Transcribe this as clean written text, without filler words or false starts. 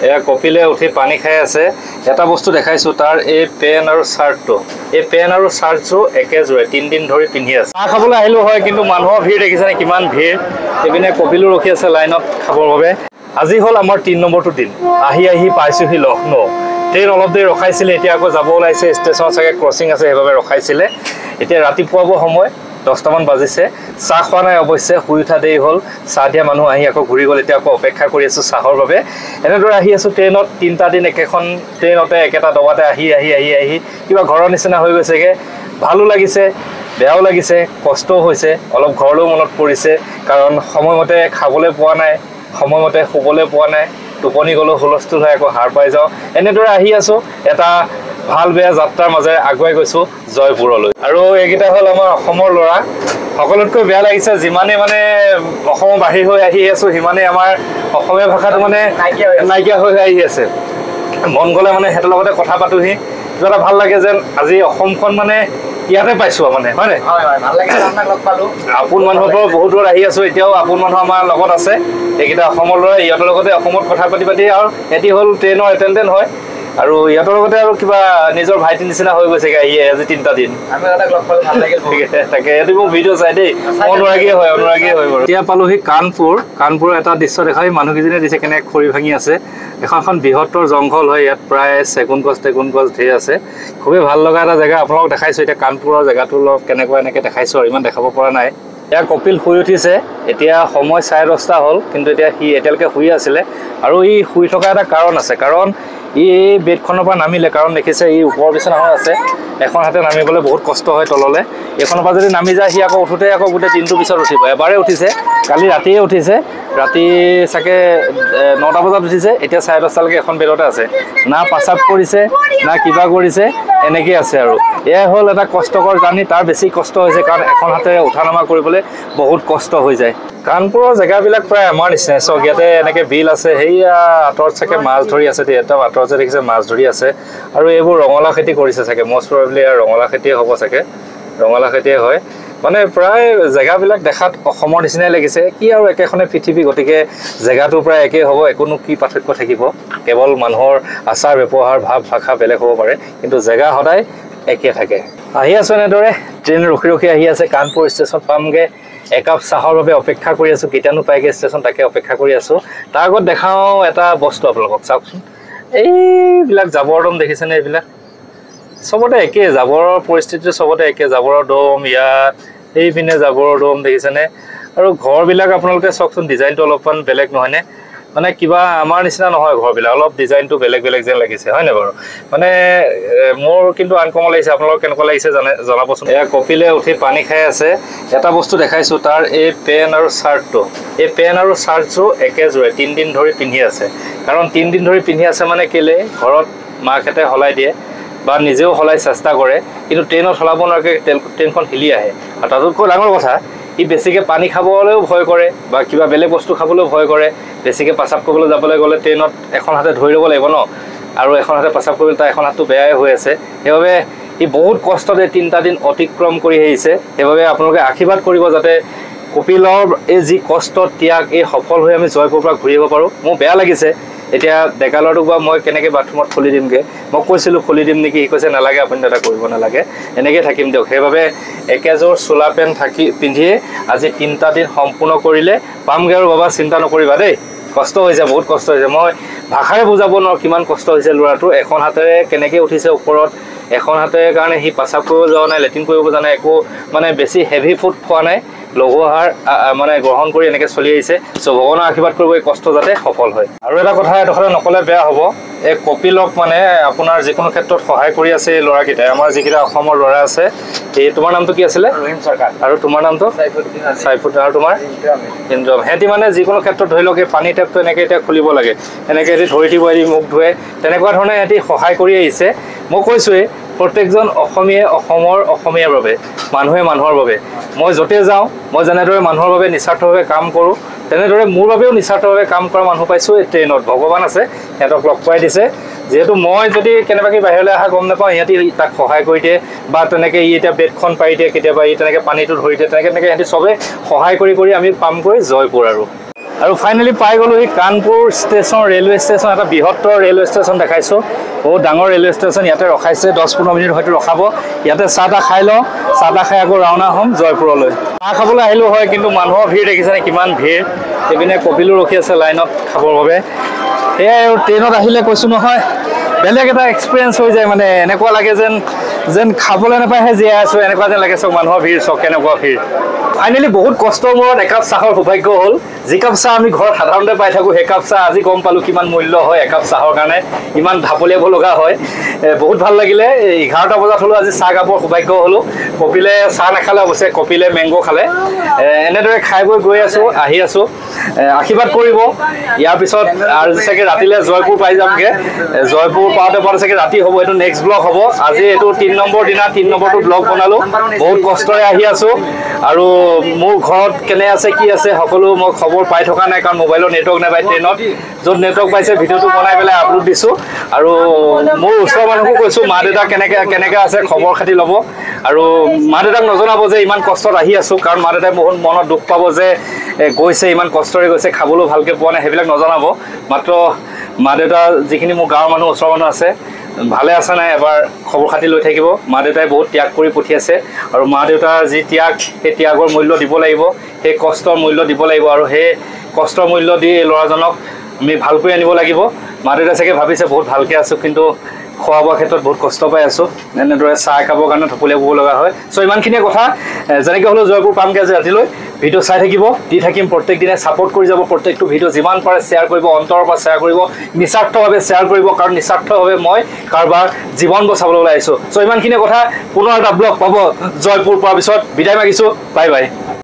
এয়া কপিলে উঠি পানী খাই আছে। এটা বস্তু দেখাইছো তাৰ এই পেন আৰু শাৰ্টটো, এই পেন আৰু শাৰ্টটো একেজোৰে 3 দিন ধৰি পিন্ধি আছে। চাহ খাবলৈ আহিলো হয়, কিন্তু মানুহৰ ভিৰ দেখিছেনে কিমান ভিৰ। এইপিনে কপিলো ৰখি আছে লাইনত খাবৰ বাবে। আজি হ'ল আমাৰ 3 নম্বৰটো দিন। আহি পাইছোহি লক্ষ্ণৌ। ট্ৰেইন অলপ দেৰি ৰখাইছিলে, এতিয়া আকৌ যাব ওলাইছে। ষ্টেচন চাগে ক্ৰচিং আছে, সেইবাবে ৰখাইছিলে। এতিয়া ৰাতিপুৱাব সময় 10টামান বাজিছে। চাহ খোৱা নাই অৱশ্যে, শুই উঠা দেৰি হ'ল। চাহ দিয়া মানুহ আহি আকৌ ঘূৰি গ'ল। এতিয়া আকৌ অপেক্ষা কৰি আছোঁ চাহৰ বাবে। এনেদৰে আহি আছোঁ ট্ৰেইনত, 3টা দিন একেখন ট্ৰেইনতে একেটা দবাতে আহি কিবা ঘৰৰ নিচিনা হৈ গৈছেগৈ। ভালো লাগিছে, বেয়াও লাগিছে, কষ্টও হৈছে, অলপ ঘৰলৈও মনত পৰিছে। কাৰণ সময়মতে খাবলৈ পোৱা নাই, সময়মতে শুবলৈ পোৱা নাই। টোপনি গ'লেও হুলস্থুল হৈ আকৌ সাৰ পাই যাওঁ। এনেদৰে আহি আছোঁ, এটা ভাল বেয়া যাত্ৰাৰ মাজেৰে আগুৱাই গৈছোঁ জয়পুৰলৈ। আৰু এইকেইটা হ'ল আমাৰ অসমৰ ল'ৰা। সকলোতকৈ বেয়া লাগিছে, যিমানেই মানে অসমৰ বাহিৰ হৈ আহি আছোঁ, সিমানেই আমাৰ অসমীয়া ভাষাটো মানে নাইকিয়া হৈ আহি আছে। মন গ'লে মানে সিহঁতৰ লগতে কথা পাতোহি, কিবা এটা ভাল লাগে যেন আজি অসমখন মানে ইয়াতে পাইছোঁ মানে, হয় নাই? ভাল লাগিছে, আপোনাক লগ পালোঁ। আপোন মানুহৰ পৰা বহুত দূৰত আহি আছোঁ, এতিয়াও আপোন মানুহ আমাৰ লগত আছে। এইকেইটা অসমৰ ল'ৰা, ইহঁতৰ লগতে অসমত কথা পাতি আৰু সিহঁতি হ'ল ট্ৰেইনৰ এটেণ্ডেণ্ট হয়। আৰু ইহঁতৰ লগতে আৰু কিবা নিজৰ ভাইটিৰ নিচিনা হৈ গৈছেগৈ আজি 3টা দিন। আমি তাক লগ পালোঁ, ভাল লাগিল। তাকে সিহঁতি মোক ভিডিঅ' চাই দেই, অনুৰাগীয়ে হয় বাৰু। এতিয়া পালোহি কানপুৰৰ এটা দৃশ্য দেখাই মানুহকেইজনীয়ে দিছে কেনেকৈ খৰি ভাঙি আছে। এখন বৃহত্তৰ জংঘল হয়, ইয়াত প্ৰায় চেগুন গছ ঢেৰ আছে। খুবেই ভাল লগা এটা জেগা আপোনালোকক দেখাইছোঁ। এতিয়া কানপুৰৰ জেগাটো অলপ কেনেকুৱা এনেকৈ দেখাইছোঁ আৰু ইমান দেখাব পৰা নাই। এতিয়া কপিল শুই উঠিছে। এতিয়া সময় 10:30 হ'ল, কিন্তু এতিয়া সি এতিয়ালৈকে শুই আছিলে। আৰু ই শুই থকা এটা কাৰণ আছে, কাৰণ ই এই বেডখনৰ পৰা নামিলে। কাৰণ দেখিছে ই ওপৰৰ বিচনাখন আছে, এখন হাতে নামিবলৈ বহুত কষ্ট হয় তললৈ। এইখনৰ পৰা যদি নামি যায়, সি আকৌ উঠোতে আকৌ গোটেই দিনটোৰ পিছত উঠিব। এবাৰেই উঠিছে, কালি ৰাতিয়ে উঠিছে। ৰাতি চাগে 9টা বজাত উঠিছে। এতিয়া 10:30লৈকে এখন বেডতে আছে। না পাচাব কৰিছে, না কিবা কৰিছে, এনেকেই আছে আৰু। এয়াই হ'ল এটা কষ্টকৰ জাৰ্ণি। তাৰ বেছি কষ্ট হৈছে, কাৰণ এখন হাতেৰে উঠা নমা কৰিবলৈ বহুত কষ্ট হৈ যায়। কানপুৰৰ জেগাবিলাক প্ৰায় আমাৰ নিচিনাই। চাওক, ইয়াতে এনেকৈ বিল আছে, সেইয়া আঁতৰত চাগে মাছ ধৰি আছে। একদম আঁতৰত যে দেখিছে মাছ ধৰি আছে। আৰু এইবোৰ ৰঙালাও খেতি কৰিছে চাগে, মষ্ট প্ৰবেবলি ৰঙালাও খেতিয়ে হ'ব চাগে, ৰঙালাও খেতিয়ে হয়। মানে প্ৰায় জেগাবিলাক দেখাত অসমৰ নিচিনাই লাগিছে। কি আৰু একেখনে পৃথিৱী, গতিকে জেগাটো প্ৰায় একেই হ'ব। একোনো কি পাৰ্থক্য থাকিব, কেৱল মানুহৰ আচাৰ ব্যৱহাৰ ভাৱ ভাষা বেলেগ হ'ব পাৰে, কিন্তু জেগা সদায় একে থাকে। আহি আছোঁ এনেদৰে, ট্ৰেইন ৰখি আহি আছে। কানপুৰ ষ্টেচন পামগৈ। একাপ চাহৰ বাবে অপেক্ষা কৰি আছোঁ। কেতিয়ানো পাইগৈ ষ্টেচন, তাকে অপেক্ষা কৰি আছোঁ। তাৰ আগত দেখাওঁ এটা বস্তু আপোনালোকক, চাওকচোন। এইবিলাক জাবৰ দম দেখিছেনে? এইবিলাক চবতে একে, জাবৰৰ পৰিস্থিতিটো চবতে একে। জাবৰৰ দম ইয়াত, এইপিনে জাবৰৰ দম দেখিছেনে? আৰু ঘৰবিলাক আপোনালোকে চাওকচোন, ডিজাইনটো অলপমান বেলেগ নহয়নে? মানে কিবা আমাৰ নিচিনা নহয় ঘৰবিলাক, অলপ ডিজাইনটো বেলেগ যেন লাগিছে, হয় নাই বাৰু? মানে মোৰ কিন্তু আনকমন লাগিছে। আপোনালোকৰ কেনেকুৱা লাগিছে জনাবচোন। এয়া কপিলে উঠি পানী খাই আছে। এটা বস্তু দেখাইছোঁ, তাৰ এই পেন আৰু শাৰ্টটো, এই পেন আৰু শাৰ্টটো একেজোৰে 3 দিন ধৰি পিন্ধি আছে। কাৰণ 3 দিন ধৰি পিন্ধি আছে মানে কেলে, ঘৰত মাকহঁতে সলাই দিয়ে বা নিজেও সলাই চেষ্টা কৰে, কিন্তু ট্ৰেইনত সলাব নোৱাৰাকৈ ট্ৰেইনখন হিলি আহে। আৰু তাতোতকৈ ডাঙৰ কথা, ই বেছিকৈ পানী খাবলৈও ভয় কৰে বা কিবা বেলেগ বস্তু খাবলৈও ভয় কৰে। বেছিকৈ পেচাব কৰিবলৈ যাবলৈ গ'লে ট্ৰেইনত এখন হাতে ধৰি ল'ব লাগিব ন, আৰু এখন হাতে পেচাব কৰিবলৈ তাৰ এখন হাতটো বেয়াই হৈ আছে। সেইবাবে ই বহুত কষ্টতে 3টা দিন অতিক্ৰম কৰি আহিছে। সেইবাবে আপোনালোকে আশীৰ্বাদ কৰিব, যাতে কপিলৰ এই যি কষ্ট ত্যাগ, এই সফল হৈ আমি জয়পুৰৰ পৰা ঘূৰি আহিব পাৰোঁ। মোৰ বেয়া লাগিছে। এতিয়া ডেকা ল'ৰাটোক বা মই কেনেকৈ বাথৰুমত খুলি দিমগৈ। মই কৈছিলোঁ খুলি দিম নেকি, সি কৈছে নালাগে, আপুনি দাদা কৰিব নালাগে, এনেকৈ থাকিম দিয়ক। সেইবাবে একেযোৰ চোলা পেণ্ট পিন্ধিয়ে আজি 3টা দিন সম্পূৰ্ণ কৰিলে পামগৈ। আৰু বাবা চিন্তা নকৰিবা দেই, কষ্ট হৈছে, বহুত কষ্ট হৈছে। মই ভাষাৰে বুজাব নোৱাৰোঁ কিমান কষ্ট হৈছে ল'ৰাটো। এখন হাতেৰে কেনেকৈ উঠিছে ওপৰত, এখন হাতেৰে কাৰণে সি পেচাব কৰিব যোৱা নাই, লেট্ৰিন কৰিব যোৱা নাই, একো মানে বেছি হেভি ফুড খোৱা নাই, লঘু আহাৰ মানে গ্ৰহণ কৰি এনেকৈ চলি আহিছে। চ' ভগৱানৰ আশীৰ্বাদ কৰিব, এই কষ্ট যাতে সফল হয়। আৰু এটা কথা এডোখৰ নক'লে বেয়া হ'ব, এই কপিলক মানে আপোনাৰ যিকোনো ক্ষেত্ৰত সহায় কৰি আছে এই ল'ৰাকেইটাই। আমাৰ যিকেইটা অসমৰ ল'ৰা আছে, এই তোমাৰ নামটো কি আছিলে? ৰহিম চৰকাৰ। আৰু তোমাৰ নামটো? চাইফুদ্দিন। আৰু তোমাৰ? ইন্দ্ৰম। সিহঁতি মানে যিকোনো ক্ষেত্ৰত ধৰি লওক, এই পানী টেপটো এনেকৈ এতিয়া খুলিব লাগে, এনেকৈ সিহঁতি ধৰি দিব, এদি মুখ ধুৱে, তেনেকুৱা ধৰণে সিহঁতি সহায় কৰি আহিছে। মই কৈছোঁৱেই, প্ৰত্যেকজন অসমীয়াই অসমীয়াৰ বাবে, মানুহে মানুহৰ বাবে। মই য'তে যাওঁ, মই যেনেদৰে মানুহৰ বাবে নিস্বাৰ্থভাৱে কাম কৰোঁ, তেনেদৰে মোৰ বাবেও নিস্বাৰ্থভাৱে কাম কৰা মানুহ পাইছোঁ এই ট্ৰেইনত। ভগৱান আছে, সিহঁতক লগ পাই দিছে। যিহেতু মই যদি কেনেবাকৈ বাহিৰলৈ অহা গম নাপাওঁ, সিহঁতি তাক সহায় কৰি দিয়ে, বা তেনেকৈ ই এতিয়া বেডখন পাৰি দিয়ে, কেতিয়াবা ই তেনেকৈ পানীটো ধৰি দিয়ে, তেনেকৈ সিহঁতি চবেই সহায় কৰি আমি পামগৈ জয়পুৰ। আৰু আৰু ফাইনেলি পাই গ'লো এই কানপুৰ ষ্টেচন ৰেলৱে ষ্টেচন এটা বৃহত্তৰ ৰেলৱে ষ্টেচন দেখাইছোঁ বহুত ডাঙৰ ৰেলৱে ষ্টেচন ইয়াতে ৰখাইছে 10-15 মিনিট হয়তো ৰখাব ইয়াতে চাহ তাহ খাই লওঁ চাহ তাহ খাই আকৌ ৰাওনা হ'ম জয়পুৰলৈ চাহ খাবলৈ আহিলোঁ হয় কিন্তু মানুহৰ ভিৰ দেখিছেনে কিমান ভিৰ এইপিনে কপিলো ৰখি আছে লাইনত খাবৰ বাবে সেয়াই আৰু ট্ৰেইনত আহিলে কৈছোঁ নহয় বেলেগ এটা এক্সপিৰিয়েঞ্চ হৈ যায় মানে এনেকুৱা লাগে যেন খাবলৈ নাপায়হে জীয়াই আছোঁ এনেকুৱা যেন লাগে চব মানুহৰ ভিৰ চব কেনেকুৱা ভিৰ ফাইনেলি বহুত কষ্টৰ মূৰত একাপ চাহৰ সৌভাগ্য হ'ল যি কাপ চাহ আমি ঘৰত সাধাৰণতে পাই থাকোঁ সেই কাপ চাহ আজি গম পালোঁ কিমান মূল্য হয় একাপ চাহৰ কাৰণে ইমান ঢাপলিয়াব লগা হয় বহুত ভাল লাগিলে 11টা বজাত হ'লেও আজি চাহ কাপৰ সৌভাগ্য হ'লোঁ কপিলে চাহ নাখালে অৱশ্যে কপিলে মেংগ' খালে এনেদৰে খাই বৈ গৈ আছোঁ আহি আছোঁ আশীৰ্বাদ কৰিব ইয়াৰ পিছত আৰু চাগে ৰাতিলৈ জয়পুৰ পাই যামগৈ জয়পুৰ পাওঁতে চাগে ৰাতি হ'ব এইটো নেক্সট ব্লগ হ'ব আজি এইটো 3 নম্বৰ দিনা 3 নম্বৰটো ব্লগ বনালোঁ বহুত কষ্টৰে আহি আছোঁ আৰু মোৰ ঘৰত কেনে আছে কি আছে সকলো মই খবৰ পাই থকা নাই কাৰণ মোবাইলৰ নেটৱৰ্ক নাপায় ট্ৰেইনত য'ত নেটৱৰ্ক পাইছে ভিডিঅ'টো বনাই পেলাই আপলোড দিছোঁ আৰু মোৰ ওচৰৰ মানুহকো কৈছোঁ মা দেউতা কেনেকৈ আছে খবৰ খাতি ল'ব আৰু মা দেউতাক নজনাব যে ইমান কষ্টত আহি আছোঁ কাৰণ মা দেউতাই বহুত মনত দুখ পাব যে গৈছে ইমান কষ্টৰে গৈছে খাবলৈও ভালকৈ পোৱা নাই সেইবিলাক নজনাব মাত্ৰ মা দেউতা যিখিনি মোৰ গাঁৱৰ মানুহ ওচৰৰ মানুহ আছে ভালে আছে নাই এবাৰ খবৰ খাতি লৈ থাকিব মা দেউতাই বহুত ত্যাগ কৰি পঠিয়াইছে আৰু মা দেউতাৰ যি ত্যাগ সেই ত্যাগৰ মূল্য দিব লাগিব সেই কষ্টৰ মূল্য দিব লাগিব আৰু সেই কষ্টৰ মূল্য দি এই ল'ৰাজনক আমি ভালকৈ আনিব লাগিব মা দেউতাই চাগে ভাবিছে বহুত ভালকৈ আছোঁ কিন্তু খোৱা বোৱাৰ ক্ষেত্ৰত বহুত কষ্ট পাই আছোঁ এনেদৰে চাহ খাবৰ কাৰণে ঢপলিয়াব লগা হয় চ' ইমানখিনিয়ে কথা যেনেকৈ হ'লেও জয়পুৰ পামগৈ আজি ৰাতিলৈ ভিডিঅ' চাই থাকিব দি থাকিম প্ৰত্যেক দিনে ছাপোৰ্ট কৰি যাব প্ৰত্যেকটো ভিডিঅ' যিমান পাৰে শ্বেয়াৰ কৰিব অন্তৰৰ পৰা শ্বেয়াৰ কৰিব নিস্বাৰ্থভাৱে শ্বেয়াৰ কৰিব কাৰণ নিস্বাৰ্থভাৱে মই কাৰোবাৰ জীৱন বচাবলৈ ওলাই আহিছোঁ চ' ইমানখিনিয়ে কথা পুনৰ এটা ব্লগ পাব জয়পুৰ পোৱাৰ পিছত বিদায় মাগিছোঁ বাই বাই